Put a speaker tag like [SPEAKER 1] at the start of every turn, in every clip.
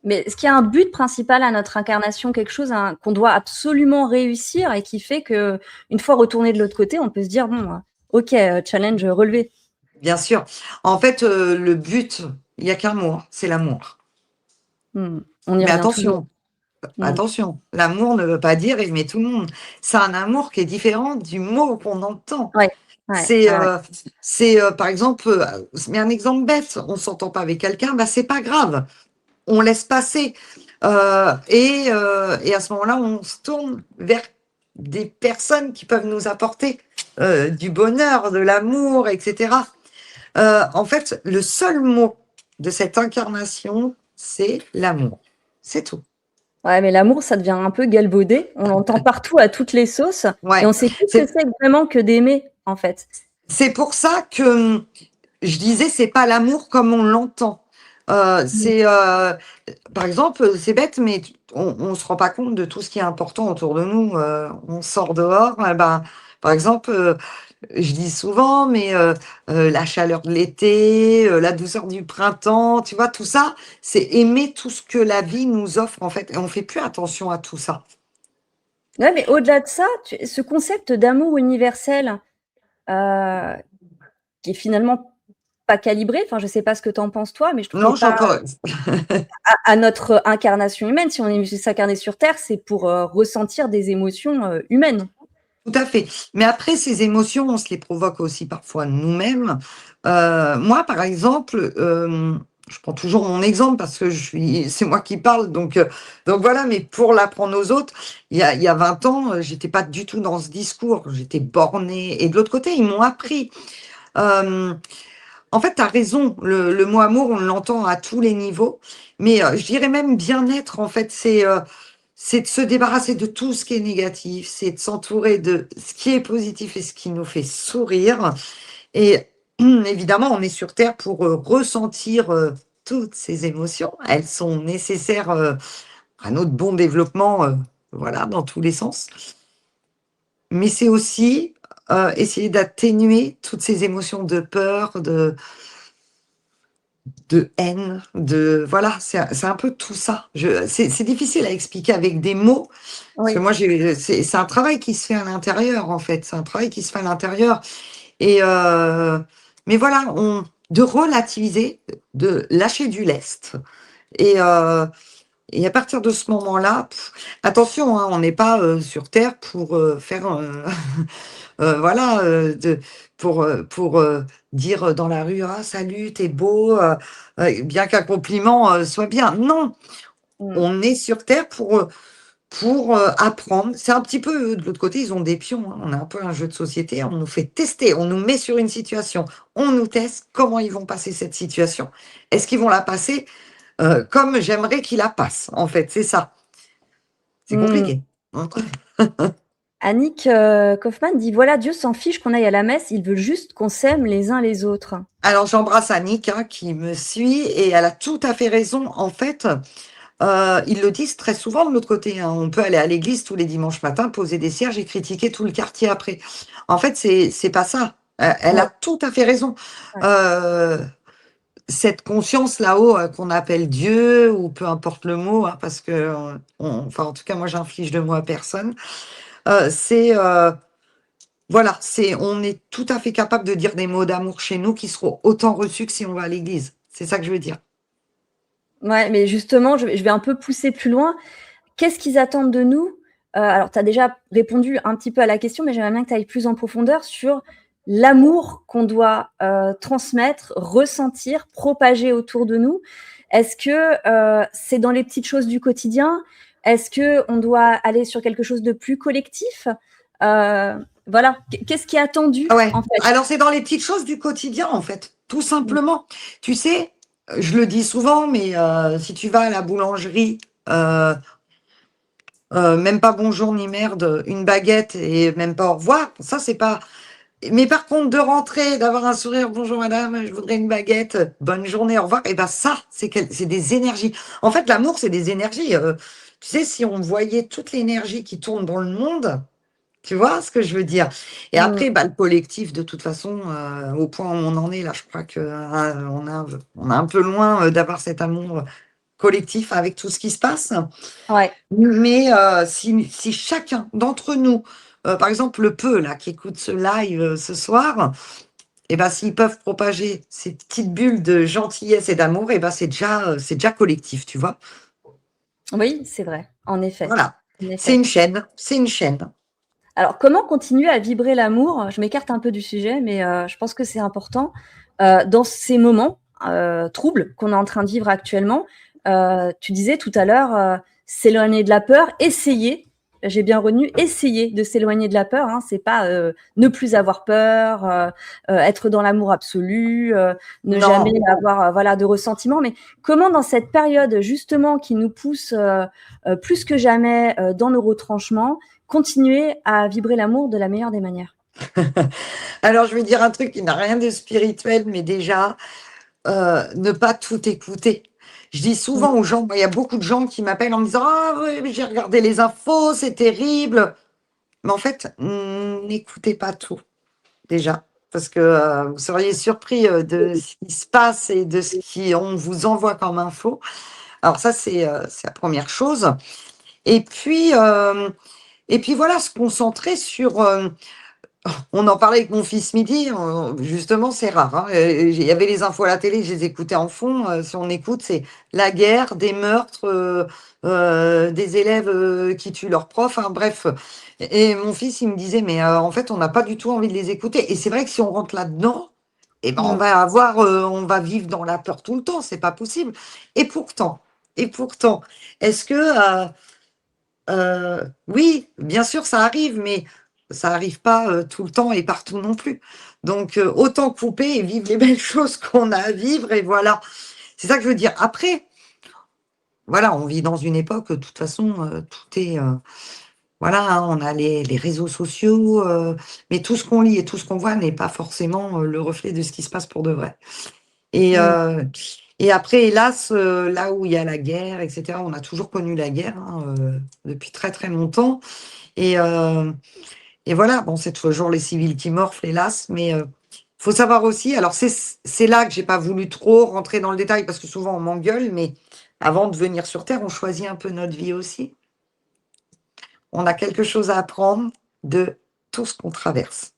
[SPEAKER 1] Mais est-ce qu'il y a un but principal à notre incarnation, quelque chose qu'on doit absolument réussir et qui fait que une fois retourné de l'autre côté, on peut se dire bon, ok, challenge relevé.
[SPEAKER 2] Bien sûr. En fait, le but, il n'y a qu'un mot, c'est l'amour.
[SPEAKER 1] On y
[SPEAKER 2] Mais
[SPEAKER 1] revient toujours.
[SPEAKER 2] attention, l'amour ne veut pas dire aimer tout le monde. C'est un amour qui est différent du mot qu'on entend.
[SPEAKER 1] Ouais,
[SPEAKER 2] C'est,
[SPEAKER 1] ouais.
[SPEAKER 2] par exemple, mais un exemple bête, on s'entend pas avec quelqu'un, bah c'est pas grave, on laisse passer. Et à ce moment-là, on se tourne vers des personnes qui peuvent nous apporter du bonheur, de l'amour, etc. En fait, le seul mot de cette incarnation, c'est l'amour. C'est tout.
[SPEAKER 1] Ouais, mais l'amour, ça devient un peu galvaudé. On l'entend partout à toutes les sauces et
[SPEAKER 2] Ouais.
[SPEAKER 1] on sait plus ce que c'est vraiment que d'aimer, en fait.
[SPEAKER 2] C'est pour ça que je disais, c'est pas l'amour comme on l'entend. Par exemple, c'est bête, mais on se rend pas compte de tout ce qui est important autour de nous. On sort dehors, ben, par exemple, je dis souvent, mais la chaleur de l'été, la douceur du printemps, tu vois, tout ça, c'est aimer tout ce que la vie nous offre, en fait. Et on fait plus attention à tout ça.
[SPEAKER 1] Ouais, mais au-delà de ça, ce concept d'amour universel, qui est finalement pas calibré, enfin, je sais pas ce que tu en penses toi, mais je trouve qu'il
[SPEAKER 2] Non,
[SPEAKER 1] est pas
[SPEAKER 2] j'entends.
[SPEAKER 1] à notre incarnation humaine. Si on est venu s'incarner sur Terre, c'est pour ressentir des émotions humaines.
[SPEAKER 2] Tout à fait. Mais après, ces émotions, on se les provoque aussi parfois nous-mêmes. Moi, par exemple, je prends toujours mon exemple parce que c'est moi qui parle, donc voilà. Mais pour l'apprendre aux autres, il y a 20 ans, j'étais pas du tout dans ce discours. J'étais bornée. Et de l'autre côté, ils m'ont appris. Euh, En fait, tu as raison. Le mot amour, on l'entend à tous les niveaux. Mais je dirais même bien-être, en fait, c'est de se débarrasser de tout ce qui est négatif, c'est de s'entourer de ce qui est positif et ce qui nous fait sourire. Et évidemment, on est sur Terre pour ressentir toutes ces émotions. Elles sont nécessaires à notre bon développement, voilà, dans tous les sens. Mais c'est aussi essayer d'atténuer toutes ces émotions de peur, de haine, voilà, c'est un peu tout ça. C'est difficile à expliquer avec des mots, parce que
[SPEAKER 1] Oui.
[SPEAKER 2] moi, c'est un travail qui se fait à l'intérieur, en fait. C'est un travail qui se fait à l'intérieur. Et mais voilà, de relativiser, de lâcher du lest. Et, euh, et à partir de ce moment-là, attention, hein, on n'est pas sur Terre pour faire voilà, pour dire dans la rue, ah salut, t'es beau, bien qu'un compliment soit bien. Non, on est sur Terre pour apprendre. C'est un petit peu, de l'autre côté, ils ont des pions, hein. On a un peu un jeu de société, on nous fait tester, on nous met sur une situation, on nous teste comment ils vont passer cette situation. Est-ce qu'ils vont la passer comme j'aimerais qu'ils la passent, en fait, c'est ça. C'est compliqué.
[SPEAKER 1] Annick Kaufmann dit voilà, Dieu s'en fiche qu'on aille à la messe, il veut juste qu'on s'aime les uns les autres.
[SPEAKER 2] Alors j'embrasse Annick hein, qui me suit et elle a tout à fait raison. En fait, ils le disent très souvent de l'autre côté, hein. On peut aller à l'église tous les dimanches matins, poser des cierges et critiquer tout le quartier après. En fait, c'est pas ça. Elle a
[SPEAKER 1] Ouais.
[SPEAKER 2] tout à fait raison.
[SPEAKER 1] Ouais.
[SPEAKER 2] Euh, cette conscience là-haut qu'on appelle Dieu ou peu importe le mot, hein, parce que, enfin en tout cas moi j'inflige de mots à personne. C'est voilà, on est tout à fait capable de dire des mots d'amour chez nous qui seront autant reçus que si on va à l'église. C'est ça que je veux dire.
[SPEAKER 1] Ouais, mais justement, je vais un peu pousser plus loin. Qu'est-ce qu'ils attendent de nous? Alors, tu as déjà répondu un petit peu à la question, mais j'aimerais bien que tu ailles plus en profondeur sur l'amour qu'on doit transmettre, ressentir, propager autour de nous. Est-ce que c'est dans les petites choses du quotidien? Est-ce qu'on doit aller sur quelque chose de plus collectif? Voilà, qu'est-ce qui est attendu
[SPEAKER 2] Ah ouais.
[SPEAKER 1] en fait?
[SPEAKER 2] Alors c'est dans les petites choses du quotidien en fait, tout simplement. Tu sais, je le dis souvent, mais si tu vas à la boulangerie, euh, même pas bonjour ni merde, une baguette et même pas au revoir, ça c'est pas. Mais par contre, de rentrer, d'avoir un sourire, bonjour madame, je voudrais une baguette, bonne journée, au revoir, et ben ça, c'est des énergies. En fait, l'amour, c'est des énergies. Tu sais, si on voyait toute l'énergie qui tourne dans le monde, tu vois ce que je veux dire? Et après, bah, le collectif, de toute façon, au point où on en est, là, je crois que on a un peu loin d'avoir cet amour collectif avec tout ce qui se passe.
[SPEAKER 1] Ouais.
[SPEAKER 2] Mais si chacun d'entre nous, par exemple le peu là qui écoute ce live, ce soir, et ben, s'ils peuvent propager ces petites bulles de gentillesse et d'amour, et ben, c'est déjà collectif, tu vois?
[SPEAKER 1] Oui, c'est vrai, en effet,
[SPEAKER 2] Voilà,
[SPEAKER 1] en
[SPEAKER 2] c'est
[SPEAKER 1] effet.
[SPEAKER 2] une chaîne, c'est une chaîne.
[SPEAKER 1] Alors, comment continuer à vibrer l'amour? Je m'écarte un peu du sujet, mais je pense que c'est important, dans ces moments, troubles qu'on est en train de vivre actuellement. Tu disais tout à l'heure, s'éloigner de la peur, essayer, j'ai bien retenu, essayer de s'éloigner de la peur, hein. C'est pas, ne plus avoir peur, être dans l'amour absolu, ne jamais
[SPEAKER 2] Non.
[SPEAKER 1] avoir, voilà, de ressentiment. Mais comment dans cette période justement qui nous pousse, plus que jamais, dans nos retranchements, continuer à vibrer l'amour de la meilleure des manières?
[SPEAKER 2] Alors, je vais dire un truc qui n'a rien de spirituel, mais déjà, ne pas tout écouter. Je dis
[SPEAKER 1] Mmh.
[SPEAKER 2] souvent aux gens, moi, il y a beaucoup de gens qui m'appellent en me disant: «Ah oui, mais j'ai regardé les infos, c'est terrible». Mais en fait, n'écoutez pas tout, déjà, parce que, vous seriez surpris, de ce qui se passe et de ce qu'on vous envoie comme info. Alors ça, c'est la première chose. Et puis, voilà, se concentrer sur, on en parlait avec mon fils midi, justement, c'est rare, hein, il y avait les infos à la télé, je les écoutais en fond, si on écoute, c'est la guerre, des meurtres, des élèves, qui tuent leurs profs, enfin bref, et mon fils, il me disait: «Mais, en fait, on n'a pas du tout envie de les écouter», et c'est vrai que si on rentre là-dedans, et ben,
[SPEAKER 1] Mmh.
[SPEAKER 2] on va vivre dans la peur tout le temps, c'est pas possible. Et pourtant est-ce que, oui, bien sûr, ça arrive, mais ça arrive pas, tout le temps et partout non plus. Donc, autant couper et vivre les belles choses qu'on a à vivre, et voilà. C'est ça que je veux dire. Après, voilà, on vit dans une époque, de toute façon, tout est, voilà, hein, on a les réseaux sociaux, mais tout ce qu'on lit et tout ce qu'on voit n'est pas forcément, le reflet de ce qui se passe pour de vrai. Et
[SPEAKER 1] Mmh.
[SPEAKER 2] après, hélas, là où il y a la guerre et cetera, on a toujours connu la guerre, hein, depuis très, très longtemps. Et voilà, bon, c'est toujours les civils qui morflent, hélas, mais faut savoir aussi, alors c'est là que j'ai pas voulu trop rentrer dans le détail parce que souvent on m'engueule, mais avant de venir sur terre, on choisit un peu notre vie aussi. On a quelque chose à apprendre de tout ce qu'on traverse.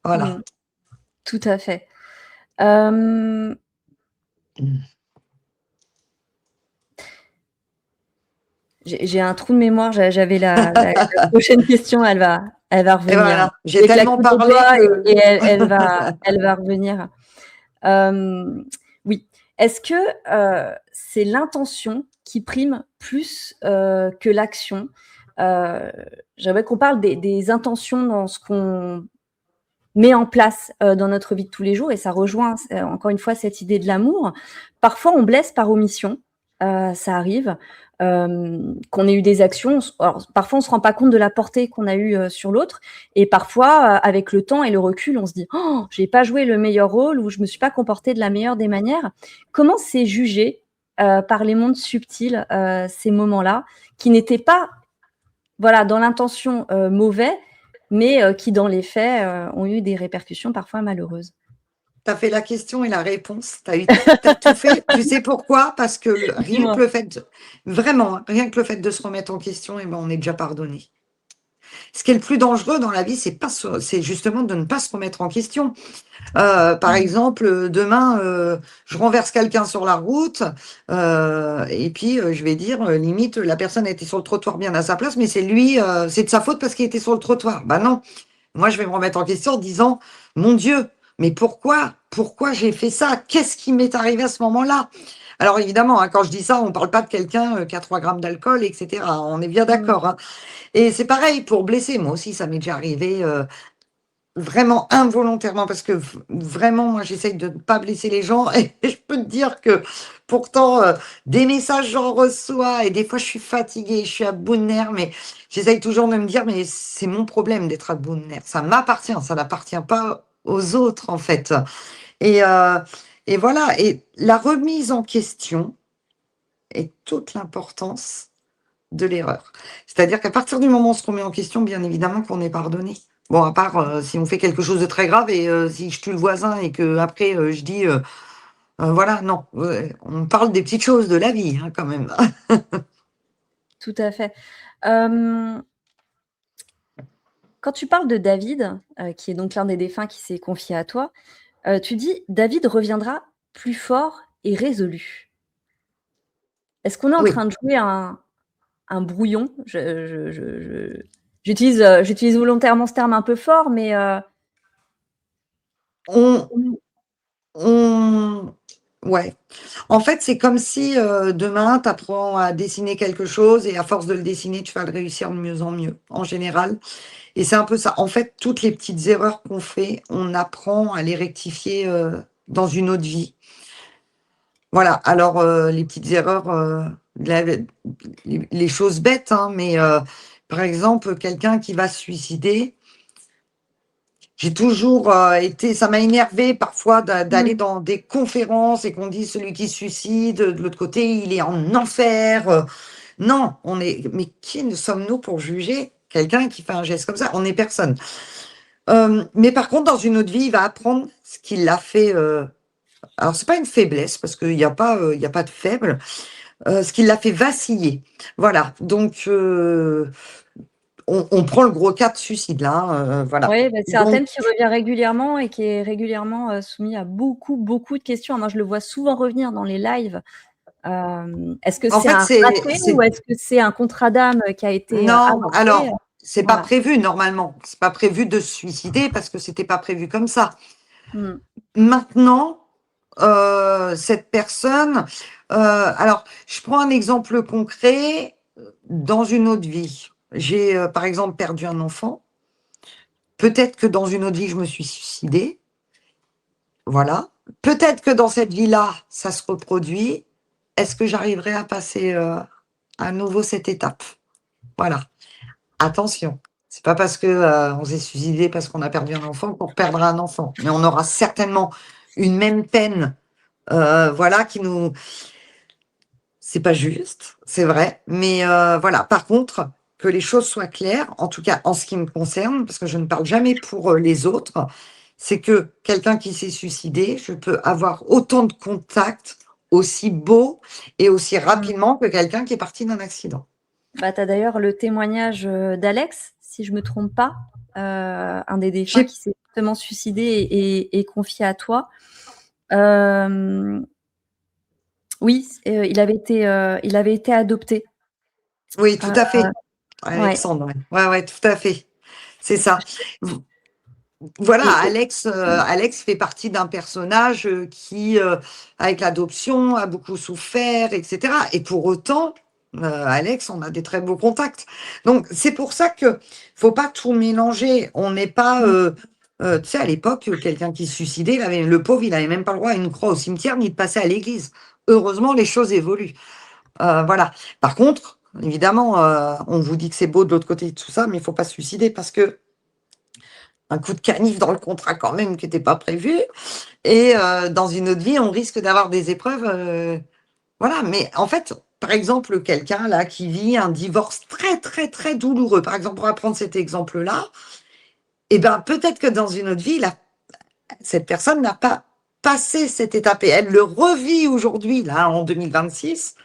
[SPEAKER 2] Voilà.
[SPEAKER 1] Mmh. Tout à fait. Hem,
[SPEAKER 2] Mmh.
[SPEAKER 1] j'ai un trou de mémoire, j'avais la prochaine question, elle va
[SPEAKER 2] Et
[SPEAKER 1] revenir.
[SPEAKER 2] voilà,
[SPEAKER 1] Je
[SPEAKER 2] j'ai
[SPEAKER 1] vais claquer
[SPEAKER 2] tellement
[SPEAKER 1] des
[SPEAKER 2] parlé
[SPEAKER 1] doigts
[SPEAKER 2] que
[SPEAKER 1] et elle va revenir. Hem, oui. Est-ce que, c'est l'intention qui prime plus, que l'action? Heu, J'aimerais qu'on parle des intentions dans ce qu'on met en place, dans notre vie de tous les jours et ça rejoint encore une fois cette idée de l'amour. Parfois on blesse par omission, ça arrive, qu'on ait eu des actions, alors parfois on se rend pas compte de la portée qu'on a eue, sur l'autre et parfois, avec le temps et le recul, on se dit: «Oh, j'ai pas joué le meilleur rôle ou je me suis pas comportée de la meilleure des manières». Comment c'est jugé, par les mondes subtils, ces moments-là, qui n'étaient pas, voilà, dans l'intention, mauvais, mais qui dans les faits, ont eu des répercussions parfois malheureuses.
[SPEAKER 2] tu as fait la question et la réponse, tu as tout fait. Tu sais pourquoi? Parce que rien que
[SPEAKER 1] Dis-moi.
[SPEAKER 2] le fait vraiment, hein, rien que le fait de se remettre en question, et ben, on est déjà pardonné. Ce qui est le plus dangereux dans la vie, c'est justement de ne pas se remettre en question. Par
[SPEAKER 1] Mmh.
[SPEAKER 2] exemple, demain, je renverse quelqu'un sur la route, et puis, je vais dire, limite, la personne était sur le trottoir bien à sa place, mais c'est lui, c'est de sa faute parce qu'il était sur le trottoir. Bah non, moi je vais me remettre en question en disant: «Mon Dieu, mais pourquoi? Pourquoi j'ai fait ça? Qu'est-ce qui m'est arrivé à ce moment-là?» Alors évidemment, hein, quand je dis ça, on ne parle pas de quelqu'un, qui a 3 grammes d'alcool et cetera, on est bien
[SPEAKER 1] Mmh.
[SPEAKER 2] d'accord, hein. Et c'est pareil pour blesser. Moi aussi, ça m'est déjà arrivé, vraiment involontairement parce que vraiment, moi, j'essaye de ne pas blesser les gens et je peux te dire que pourtant, des messages, j'en reçois et des fois, je suis fatiguée, je suis à bout de nerfs, mais j'essaye toujours de me dire: «Mais c'est mon problème d'être à bout de nerfs. Ça m'appartient, ça n'appartient pas aux autres, en fait». Et voilà, et la remise en question est toute l'importance de l'erreur. C'est-à-dire qu'à partir du moment où on se remet en question, bien évidemment qu'on est pardonné. Bon, à part, si on fait quelque chose de très grave et si je tue le voisin et qu'après, je dis, Voilà, non, on parle des petites choses de la vie, hein, quand même.
[SPEAKER 1] Tout à fait. Hem, Quand tu parles de David, qui est donc l'un des défunts qui s'est confié à toi, tu dis: «David reviendra plus fort et résolu». Est-ce qu'on est en
[SPEAKER 2] Oui,
[SPEAKER 1] train de jouer un brouillon? J'utilise volontairement ce terme un peu fort, mais
[SPEAKER 2] on
[SPEAKER 1] mmh,
[SPEAKER 2] on ouais. En fait, c'est comme si, demain, tu apprends à dessiner quelque chose et à force de le dessiner, tu vas le réussir de mieux en mieux, en général. Et c'est un peu ça. En fait, toutes les petites erreurs qu'on fait, on apprend à les rectifier, dans une autre vie. Voilà, alors, les petites erreurs, la les choses bêtes, hein, mais, par exemple, quelqu'un qui va se suicider, j'ai toujours, été ça m'a énervé parfois d'aller
[SPEAKER 1] mmh,
[SPEAKER 2] dans des conférences et qu'on dise: «Celui qui se suicide, de l'autre côté, il est en enfer», non, mais qui ne sommes-nous pour juger quelqu'un qui fait un geste comme ça? On n'est personne. Mais par contre, dans une autre vie, il va apprendre ce qui l'a fait, alors c'est pas une faiblesse parce qu'il y a pas de faible, ce qui l'a fait vaciller. Voilà, donc on prend le gros cas de suicide là, hein, voilà.
[SPEAKER 1] ouais, bah, c'est un
[SPEAKER 2] Donc
[SPEAKER 1] thème qui revient régulièrement et qui est régulièrement, soumis à beaucoup, beaucoup de questions. Moi, je le vois souvent revenir dans les lives. Est-ce que
[SPEAKER 2] en
[SPEAKER 1] c'est
[SPEAKER 2] fait,
[SPEAKER 1] un raté ou est-ce que c'est un contrat d'âme qui a été,
[SPEAKER 2] non,
[SPEAKER 1] avorté?
[SPEAKER 2] alors, c'est pas
[SPEAKER 1] Voilà.
[SPEAKER 2] prévu normalement. C'est pas prévu de se suicider parce que c'était pas prévu comme ça.
[SPEAKER 1] Mmh.
[SPEAKER 2] Maintenant, cette personne, alors je prends un exemple concret, dans une autre vie. J'ai, par exemple, perdu un enfant. Peut-être que dans une autre vie, je me suis suicidée, voilà. Peut-être que dans cette vie-là, ça se reproduit. Est-ce que j'arriverai à passer, à nouveau cette étape? Voilà. Attention, c'est pas parce que, on s'est suicidé parce qu'on a perdu un enfant qu'on perdra un enfant. Mais on aura certainement une même peine, voilà, qui nous c'est pas juste, c'est vrai, mais voilà. Par contre, que les choses soient claires, en tout cas en ce qui me concerne, parce que je ne parle jamais pour, les autres, c'est que quelqu'un qui s'est suicidé, je peux avoir autant de contacts aussi beaux et aussi
[SPEAKER 1] Mmh.
[SPEAKER 2] rapidement que quelqu'un qui est parti d'un accident.
[SPEAKER 1] Bah, tu as d'ailleurs le témoignage, d'Alex, si je me trompe pas, un des défunts
[SPEAKER 2] J'ai
[SPEAKER 1] qui s'est justement suicidé et confié à toi. Hem, oui, il avait été adopté.
[SPEAKER 2] Oui, tout
[SPEAKER 1] Heu,
[SPEAKER 2] à fait,
[SPEAKER 1] ouais,
[SPEAKER 2] Alexandre, ouais. Ouais, ouais, tout à fait, c'est
[SPEAKER 1] parce que
[SPEAKER 2] ça. V Voilà,
[SPEAKER 1] et
[SPEAKER 2] Alex fait partie d'un personnage, qui, avec l'adoption, a beaucoup souffert et cetera et pour autant, Alex, on a des très beaux contacts. Donc c'est pour ça que faut pas tout mélanger. On n'est pas,
[SPEAKER 1] mmh,
[SPEAKER 2] tu sais, à l'époque, quelqu'un qui se suicidait, le pauvre, il avait même pas le droit à une croix au cimetière, ni de passer à l'église. Heureusement, les choses évoluent. Voilà. Par contre, évidemment, on vous dit que c'est beau de l'autre côté de tout ça, mais il faut pas se suicider parce que un coup de canif dans le contrat quand même qui était pas prévu et dans une autre vie, on risque d'avoir des épreuves, voilà. Mais en fait, par exemple, quelqu'un là qui vit un divorce très, très, très douloureux, par exemple, on va prendre cet exemple-là, et ben, peut-être que dans une autre vie, cette personne n'a pas passé cette étape et elle le revit aujourd'hui, là, en 2026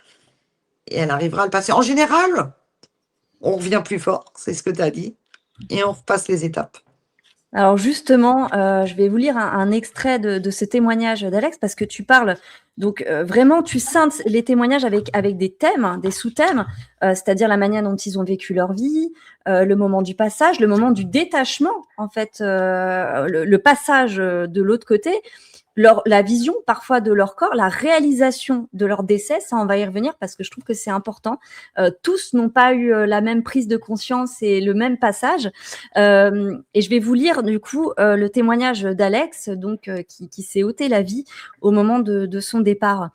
[SPEAKER 2] et elle arrivera à le passer. En général, on revient plus fort, c'est ce que tu as dit et on repasse les étapes.
[SPEAKER 1] alors justement, je vais vous lire un extrait de ce témoignage d'Alex parce que tu parles donc vraiment tu scindes les témoignages avec des thèmes, hein, des sous-thèmes, c'est-à-dire la manière dont ils ont vécu leur vie, le moment du passage, le moment du détachement en fait, le passage, de l'autre côté, la vision parfois de leur corps, la réalisation de leur décès, ça on va y revenir parce que je trouve que c'est important. Tous n'ont pas eu la même prise de conscience et le même passage. Et je vais vous lire du coup le témoignage d'Alex, donc qui s'est ôté la vie au moment de son départ.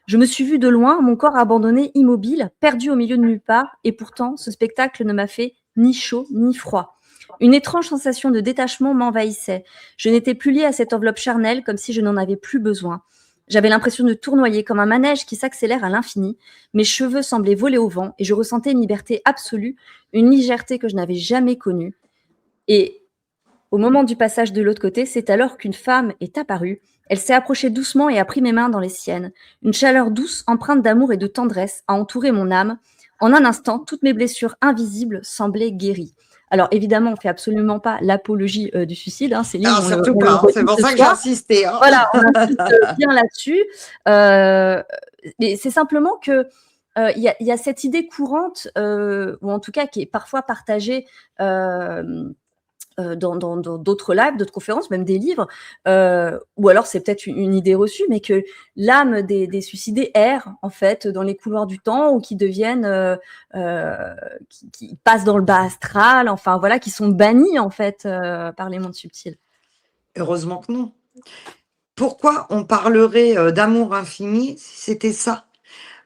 [SPEAKER 1] Je me suis vue de loin, mon corps abandonné, immobile, perdu au milieu de nulle part, et pourtant ce spectacle ne m'a fait ni chaud ni froid. Une étrange sensation de détachement m'envahissait. Je n'étais plus liée à cette enveloppe charnelle, comme si je n'en avais plus besoin. J'avais l'impression de tournoyer comme un manège qui s'accélère à l'infini. Mes cheveux semblaient voler au vent et je ressentais une liberté absolue, une légèreté que je n'avais jamais connue. Et au moment du passage de l'autre côté, c'est alors qu'une femme est apparue, Elle s'est approchée doucement et a pris mes mains dans les siennes. Une chaleur douce, empreinte d'amour et de tendresse, a entouré mon âme. En un instant, toutes mes blessures invisibles semblaient guéries. Alors évidemment, on ne fait absolument pas l'apologie du suicide, hein, Céline,
[SPEAKER 2] Ah, surtout
[SPEAKER 1] on le
[SPEAKER 2] pas, hein, c'est
[SPEAKER 1] redit
[SPEAKER 2] pour
[SPEAKER 1] ce
[SPEAKER 2] ça que j'ai
[SPEAKER 1] soir.
[SPEAKER 2] insisté, hein.
[SPEAKER 1] Voilà, on insiste bien là-dessus. Mais c'est simplement que il y a cette idée courante, ou en tout cas qui est parfois partagée dans d'autres lives, d'autres conférences, même des livres, ou alors c'est peut-être une idée reçue, mais que l'âme des suicidés erre en fait dans les couloirs du temps, ou qui deviennent, qui passent dans le bas astral, enfin voilà, qui sont bannis en fait par les mondes subtils.
[SPEAKER 2] Heureusement que non. Pourquoi on parlerait, d'amour infini si c'était ça?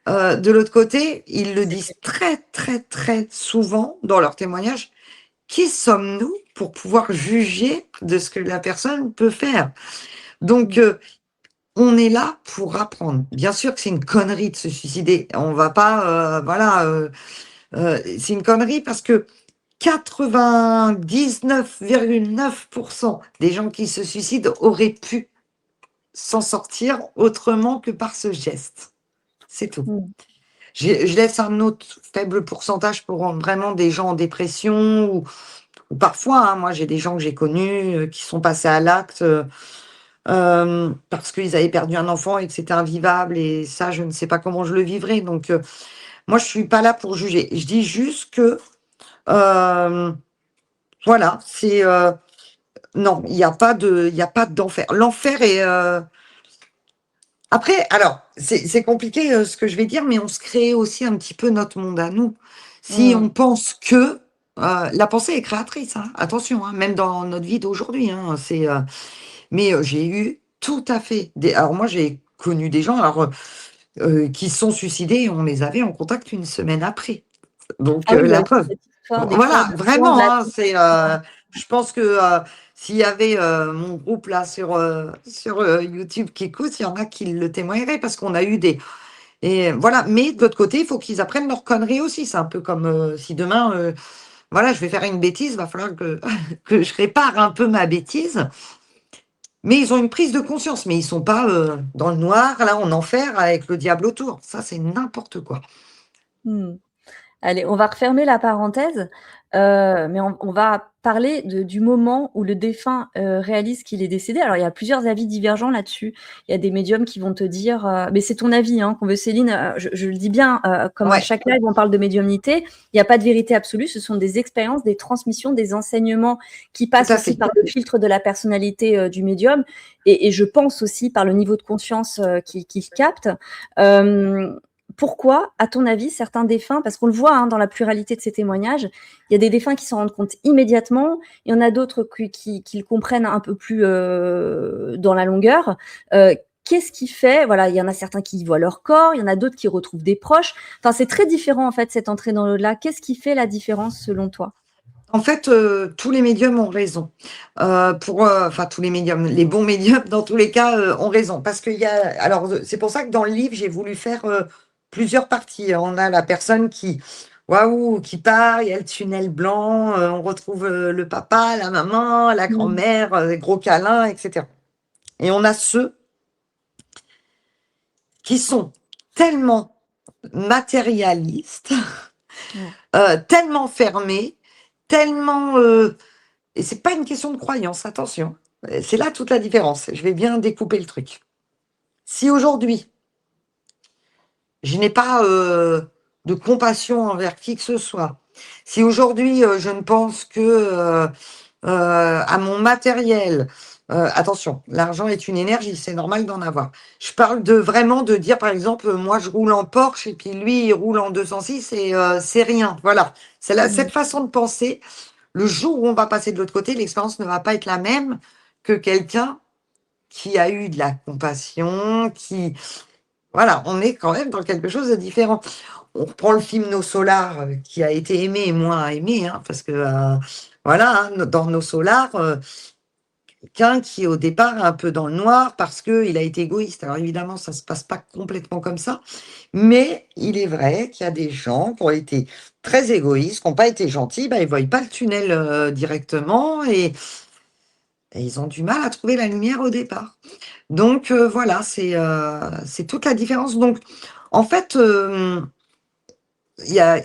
[SPEAKER 2] De l'autre côté, ils le
[SPEAKER 1] C'est
[SPEAKER 2] disent
[SPEAKER 1] clair.
[SPEAKER 2] très, très, très souvent dans leurs témoignages. Qui sommes-nous pour pouvoir juger de ce que la personne peut faire? Donc,
[SPEAKER 1] Mmh.
[SPEAKER 2] on est là pour apprendre. Bien sûr que c'est une connerie de se suicider. On va pas, voilà, c'est une connerie parce que 99,9% des gens qui se suicident auraient pu s'en sortir autrement que par ce geste. C'est tout.
[SPEAKER 1] Mmh.
[SPEAKER 2] Je laisse un autre faible pourcentage pour vraiment des gens en dépression ou parfois, hein, moi j'ai des gens que j'ai connus qui sont passés à l'acte parce qu'ils avaient perdu un enfant et que c'était invivable et ça, je ne sais pas comment je le vivrais. Donc, moi, je suis pas là pour juger. Je dis juste que, euh, voilà, c'est non, il y a pas d'enfer. L'enfer est après, alors, c'est compliqué ce que je vais dire, mais on se crée aussi un petit peu notre monde à nous. Si on
[SPEAKER 1] Mmh.
[SPEAKER 2] pense que la pensée est créatrice, hein, attention, hein, même dans notre vie d'aujourd'hui, hein, mais j'ai eu tout à fait alors moi j'ai connu des gens qui se sont suicidés et on les avait en contact une semaine après. Donc
[SPEAKER 1] Ah oui, il y a
[SPEAKER 2] la
[SPEAKER 1] aussi
[SPEAKER 2] preuve.
[SPEAKER 1] cette histoire des fois
[SPEAKER 2] Voilà,
[SPEAKER 1] d'absence de la
[SPEAKER 2] vraiment, hein,
[SPEAKER 1] ouais.
[SPEAKER 2] je pense que s'il y avait mon groupe là sur YouTube qui écoute, il y en a qui le témoigneraient parce qu'on a eu des et voilà. Mais de l'autre côté, il faut qu'ils apprennent leurs conneries aussi. C'est un peu comme si demain, voilà, je vais faire une bêtise, va falloir que que je répare un peu ma bêtise. Mais ils ont une prise de conscience, mais ils sont pas dans le noir, là, en enfer, avec le diable autour. Ça, c'est n'importe quoi.
[SPEAKER 1] Mmh. Allez, on va refermer la parenthèse, mais on va parler du moment où le défunt, réalise qu'il est décédé. Alors, il y a plusieurs avis divergents là-dessus. Il y a des médiums qui vont te dire, mais c'est ton avis, hein, qu'on veut, Céline, je le dis bien, comme à
[SPEAKER 2] Ouais,
[SPEAKER 1] chaque live, on parle de médiumnité, il n'y a pas de vérité absolue, ce sont des expériences, des transmissions, des enseignements qui
[SPEAKER 2] tout
[SPEAKER 1] passent
[SPEAKER 2] à
[SPEAKER 1] aussi
[SPEAKER 2] fait.
[SPEAKER 1] par le filtre de la personnalité, du médium, et je pense aussi par le niveau de conscience, qu'il capte. Hem Pourquoi, à ton avis, certains défunts, parce qu'on le voit hein, dans la pluralité de ces témoignages, il y a des défunts qui s'en rendent compte immédiatement, il y en a d'autres qui le comprennent un peu plus dans la longueur. Qu'est-ce qui fait, voilà, il y en a certains qui voient leur corps, il y en a d'autres qui retrouvent des proches. Enfin, c'est très différent en fait cette entrée dans l'au-delà. Qu'est-ce qui fait la différence selon toi?
[SPEAKER 2] En fait, tous les médiums ont raison. Enfin, tous les médiums, les bons médiums, dans tous les cas, ont raison. Parce qu'il y a alors, c'est pour ça que dans le livre, j'ai voulu faire, plusieurs parties. On a la personne qui waouh, qui part, il y a le tunnel blanc, on retrouve, le papa, la maman, la
[SPEAKER 1] Mmh.
[SPEAKER 2] grand-mère, gros câlins et cetera. Et on a ceux qui sont tellement matérialistes,
[SPEAKER 1] Ouais.
[SPEAKER 2] tellement fermés, tellement, et c'est pas une question de croyance, attention. C'est là toute la différence. Je vais bien découper le truc. Si aujourd'hui, je n'ai pas de compassion envers qui que ce soit, si aujourd'hui je ne pense que à mon matériel, attention, l'argent est une énergie, c'est normal d'en avoir. Je parle de vraiment de dire, par exemple, moi je roule en Porsche et puis lui il roule en 206 et c'est rien. Voilà,
[SPEAKER 1] Mmh.
[SPEAKER 2] cette façon de penser. Le jour où on va passer de l'autre côté, l'expérience ne va pas être la même que quelqu'un qui a eu de la compassion, qui voilà, on est quand même dans quelque chose de différent. On reprend le film Nos Solars, qui a été aimé et moins aimé, hein, parce que, voilà, hein, dans Nos Solars, quelqu'un qui est au départ un peu dans le noir parce qu'il a été égoïste. Alors évidemment, ça se passe pas complètement comme ça, mais il est vrai qu'il y a des gens qui ont été très égoïstes, qui n'ont pas été gentils, bah, ils ne voient pas le tunnel directement et ils ont du mal à trouver la lumière au départ. Donc voilà, c'est toute la différence. Donc en fait,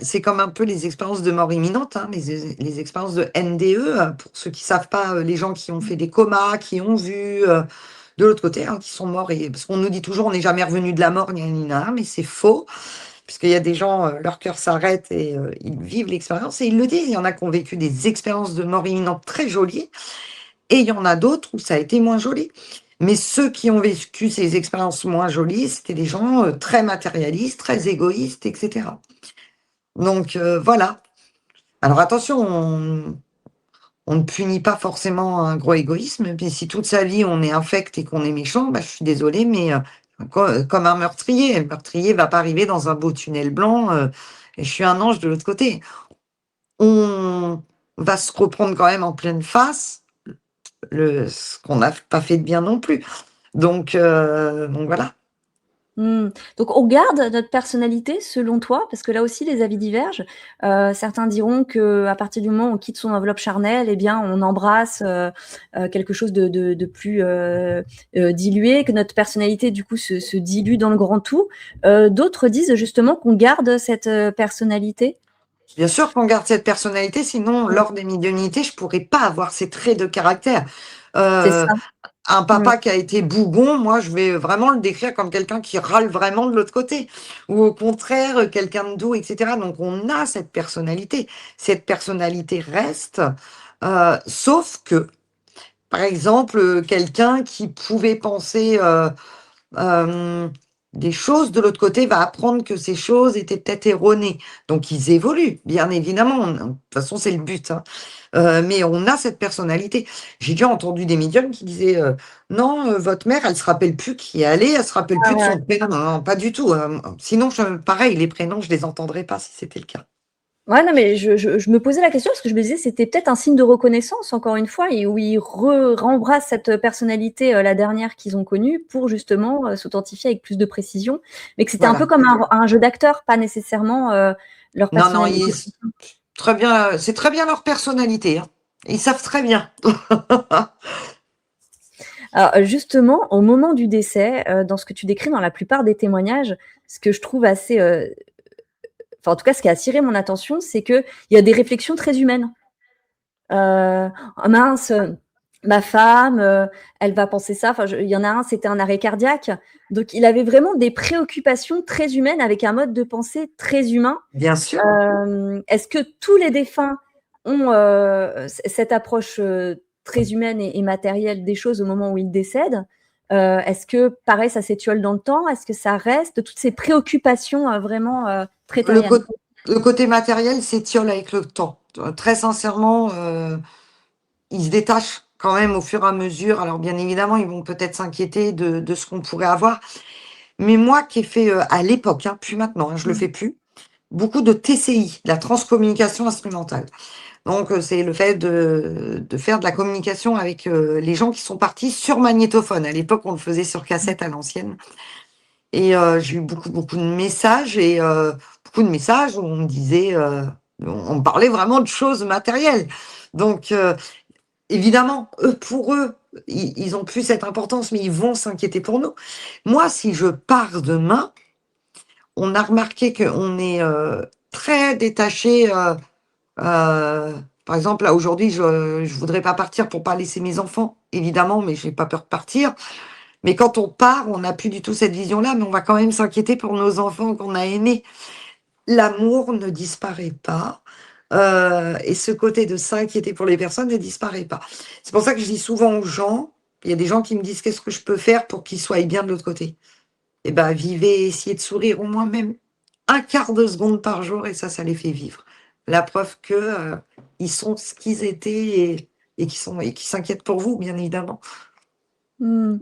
[SPEAKER 2] c'est comme un peu les expériences de mort imminente, hein, les expériences de NDE, pour ceux qui savent pas, les gens qui ont fait des comas, qui ont vu, de l'autre côté, hein, qui sont morts et parce qu'on nous dit toujours: «On n'est jamais revenu de la mort, gna gna gna», mais c'est faux, puisqu'il y a des gens, leur cœur s'arrête et ils vivent l'expérience et ils le disent. Il y en a qui ont vécu des expériences de mort imminente très jolies et il y en a d'autres où ça a été moins joli. Mais ceux qui ont vécu ces expériences moins jolies, c'était des gens, très matérialistes, très égoïstes et cetera. Donc voilà. Alors attention, on ne punit pas forcément un gros égoïsme, mais si toute sa vie on est infect et qu'on est méchant, bah, je suis désolée, mais comme un meurtrier. Le meurtrier va pas arriver dans un beau tunnel blanc, et je suis un ange de l'autre côté. On va se reprendre quand même en pleine face ce qu'on n'a pas fait de bien non plus. Donc voilà.
[SPEAKER 1] Mmh. Donc on garde notre personnalité selon toi? Parce que là aussi les avis divergent. Certains diront qu'à partir du moment où on quitte son enveloppe charnelle, eh bien on embrasse, quelque chose de plus, dilué, que notre personnalité du coup se dilue dans le grand tout. D'autres disent justement qu'on garde cette, personnalité.
[SPEAKER 2] Bien sûr qu'on garde cette personnalité, sinon
[SPEAKER 1] Mmh.
[SPEAKER 2] lors des médiumnités, je pourrais pas avoir ces traits de caractère.
[SPEAKER 1] C'est
[SPEAKER 2] Heu,
[SPEAKER 1] ça.
[SPEAKER 2] un
[SPEAKER 1] Mmh.
[SPEAKER 2] papa qui a été bougon, moi je vais vraiment le décrire comme quelqu'un qui râle vraiment de l'autre côté ou au contraire, quelqu'un de doux et cetera. Donc on a cette personnalité. Cette personnalité reste, sauf que, par exemple, quelqu'un qui pouvait penser, Hem, des choses de l'autre côté va apprendre que ces choses étaient peut-être erronées. Donc ils évoluent, bien évidemment, de toute façon, c'est le but, hein. Mais on a cette personnalité. J'ai déjà entendu des médiums qui disaient, «Non, votre mère, elle se rappelle plus qui elle est, elle se rappelle
[SPEAKER 1] Ah
[SPEAKER 2] plus de
[SPEAKER 1] ouais.
[SPEAKER 2] son prénom». Non, non, pas du tout, sinon pareil, les prénoms, je les entendrais pas si c'était le cas.
[SPEAKER 1] Ouais, non, mais je me posais la question parce que je me disais: «C'était peut-être un signe de reconnaissance encore une fois et où ils rembrassent cette personnalité, la dernière qu'ils ont connue pour justement, s'authentifier avec plus de précision». Mais que c'était un peu
[SPEAKER 2] Voilà.
[SPEAKER 1] comme un jeu d'acteur, pas nécessairement, leur
[SPEAKER 2] Non, non,
[SPEAKER 1] personnalité.
[SPEAKER 2] très bien, c'est très bien leur personnalité, hein. Ils savent très bien.
[SPEAKER 1] Alors, justement, au moment du décès, dans ce que tu décris dans la plupart des témoignages, ce que je trouve assez, enfin en tout cas ce qui a attiré mon attention, c'est qu'il y a des réflexions très humaines. «Ah mince, ma femme, elle va penser ça». Enfin, il y en a un, c'était un arrêt cardiaque. Donc il avait vraiment des préoccupations très humaines avec un mode de pensée très humain.
[SPEAKER 2] Bien sûr.
[SPEAKER 1] Est-ce que tous les défunts ont, cette approche, très humaine et matérielle des choses au moment où ils décèdent? Est-ce que pareil, ça s'étiole dans le temps? Est-ce que ça reste? Toutes ces préoccupations, vraiment, très
[SPEAKER 2] Le cô
[SPEAKER 1] terriennes.
[SPEAKER 2] le côté matériel s'étiole avec le temps. Très sincèrement, il se détache quand même au fur et à mesure. Alors bien évidemment, ils vont peut-être s'inquiéter de ce qu'on pourrait avoir. Mais moi qui ai fait, à l'époque, hein, plus maintenant, hein, je le
[SPEAKER 1] Mmh.
[SPEAKER 2] fais plus, beaucoup de TCI, la transcommunication instrumentale. Donc, c'est le fait de faire de la communication avec, les gens qui sont partis sur magnétophone. À l'époque, on le faisait sur cassette à l'ancienne et j'ai eu beaucoup, beaucoup de messages et beaucoup de messages où on me disait, on me parlait vraiment de choses matérielles. Donc évidemment, pour eux, ils ont plus cette importance, mais ils vont s'inquiéter pour nous. Moi, si je pars demain, on a remarqué qu'on est, très détaché, par exemple, là, aujourd'hui, je voudrais pas partir pour pas laisser mes enfants, évidemment, mais j'ai pas peur de partir. Mais quand on part, on n'a plus du tout cette vision-là, mais on va quand même s'inquiéter pour nos enfants qu'on a aimés. L'amour ne disparaît pas, et ce côté de s'inquiéter pour les personnes ne disparaît pas. C'est pour ça que je dis souvent aux gens, il y a des gens qui me disent: «Qu'est-ce que je peux faire pour qu'ils soient bien de l'autre côté?» Et ben, vivez, essayez de sourire au moins même un quart de seconde par jour et ça les fait vivre. La preuve que, ils sont ce qu'ils étaient et qui s'inquiètent pour vous, bien évidemment.
[SPEAKER 1] Mmh.